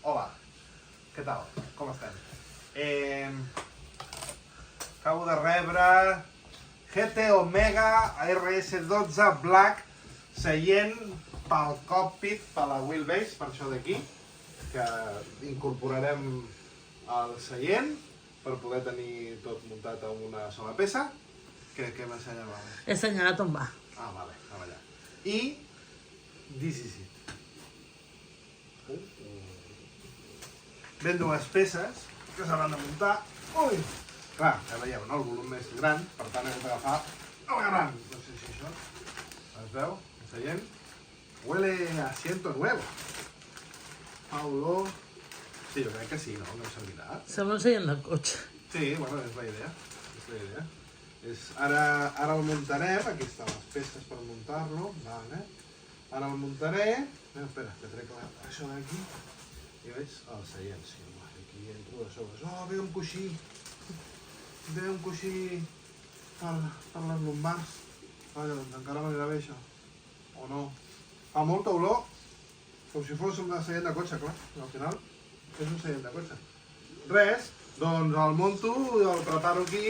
Hola, què tal? Com estem? Acabo de rebre GT Omega RS12 Black seient pel cockpit, per la wheelbase, per això d'aquí, que incorporarem el seient per poder tenir tot muntat en una sola peça. Què m'ensenyava? He assenyalat on va. Ah, vale, anava allà. I this is it. Ven dues peces que s'hauran de muntar. Ui! Clar, ja veieu, no? El volum és gran, per tant hem d'agafar el gran. No sé si això es veu, el seient. Huele a asiento nuevo. Paulo... Sí, jo crec que sí, no? No em servirà. Sembla un seient de cotxe. Sí, bueno, és la idea. És la idea. Ara el muntarem, aquí estan les peces per muntar-lo, vale. Ara el muntaré, espera, que trec això d'aquí, i veig el seient, sí, aquí entro de sobre. Oh, ve un coixí per les lumbars. Vaja, doncs encara no anirà bé això, o no. Fa molta olor, com si fos un seient de cotxe, clar, al final és un seient de cotxe. Res, doncs el munto, el preparo aquí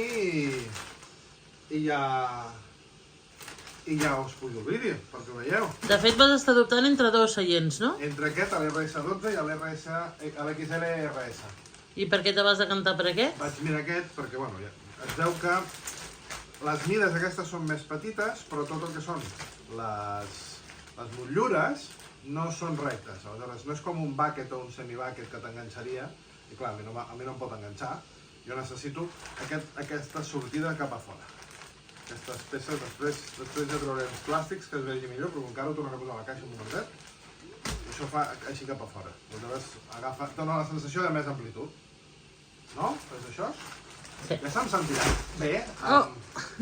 i ja us pujo el vídeo, perquè ho veieu. De fet, vas estar dubtant entre dos seients, no? Entre aquest, l'RS12 i l'XL RS. I per què te vas decantar per aquest? Vaig mirar aquest perquè, bueno, ja es veu que les mides aquestes són més petites, però tot el que són les motllures no són rectes. Aleshores, no és com un bucket o un semi-bucket que t'enganxaria, i clar, a mi no em pot enganxar. Jo necessito aquesta sortida cap a fora. Aquestes peces, després ja trauré els plàstics, que es vegi millor, però encara ho tornaré a posar a la caixa un momentet. Això fa així cap a fora. Aleshores, dona la sensació de més amplitud. No? És això? Sí. Ja se'm sentirà bé?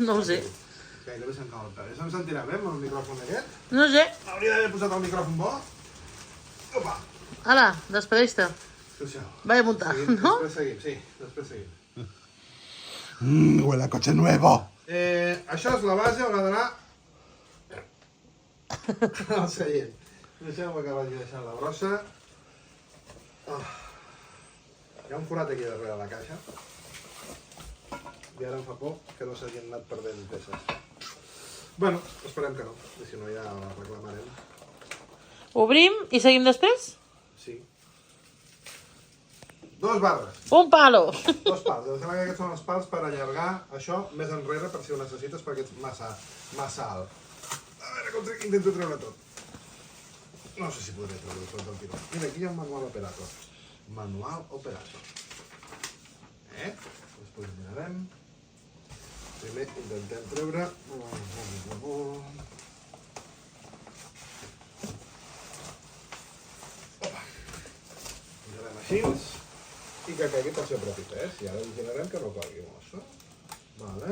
No ho sé. Gairebé se'm cau el peu. Ja se'm sentirà bé amb el micròfon aquest? No sé. Hauria d'haver posat el micròfon bo. Opa! Hala, despedeix-te. Sisplau. Vaig a muntar, no? Després seguim. Huele a coche nuevo. Això és la base, haurà d'anar al seient. Deixeu-me que vagi deixant la brossa. Hi ha un forat aquí darrere la caixa. I ara em fa por que no s'hagin anat perdent peces. Bueno, esperem que no, i si no ja la reclamarem. Obrim i seguim després? Sí. 2 barres. Un palo. 2 pals. Em sembla que aquests són els pals per allargar això més enrere per si ho necessites perquè ets massa alt. A veure com intento treure tot. No sé si podré treure tot del tiró. Mira, aquí hi ha un manual operator. Manual operator. Després mirarem. Primer intentem treure... Opa. Mirarem així. I que caigui pel seu propi pes. I ara vigilarem que no caigui mosso. Vale.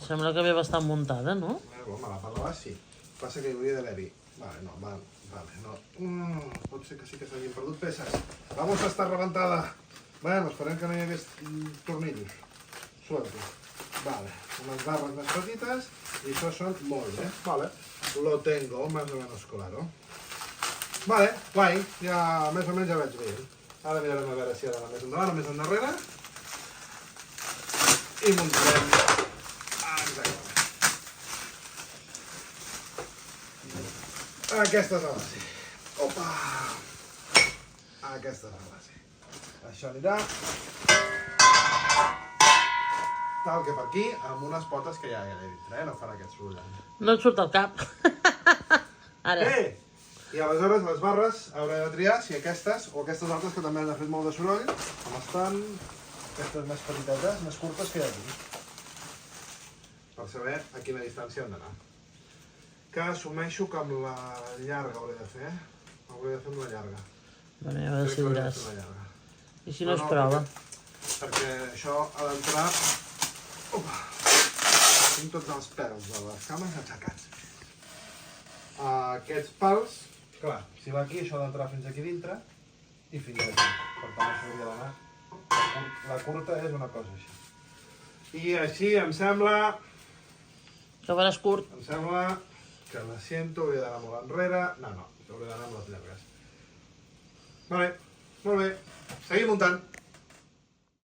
Sembla que ve bastant muntada, no? Home, la part de baix sí. Passa que hi hauria d'haver-hi. Vale, no, vale, no. Pot ser que sí que s'hagin perdut peces. Vamos a estar rebentada. Bueno, esperem que no hi hagués tornillos. Suerte. Vale, unes barres més petites i això són molt bé. Vale, lo tengo más o menos claro. Vale, guai, ja més o menys ja vaig veient. Ara mirarem a veure si ara més endavant o més endarrere. I muntarem. Exactament. Aquesta és la base. Opa! Aquesta és la base. Això anirà tal que per aquí, amb unes potes que ja hi ha dintre, no farà aquest soroll. No et surt al cap. Ara. I aleshores les barres hauré de triar si aquestes o aquestes altres que també han fet molt de soroll, com estan aquestes més petitetes, més curtes que hi ha aquí. Per saber a quina distància han d'anar. Que assumeixo que amb la llarga hauré de fer, hauré de fer amb la llarga. Bueno, ja veure si duràs. I si no es prova? Perquè això ha d'entrar... Opa! Tinc tots els pèls de les cames aixecats. Aquests pals, clar, si va aquí, això ha d'entrar fins aquí dintre i fins aquí. Per tant, això hauria d'anar... La curta és una cosa així. I així em sembla... Que faràs curt. Em sembla que l'asiento hauria d'anar molt enrere. No, hauria d'anar amb les llargues. Vale, Molt bé. Seguim muntant.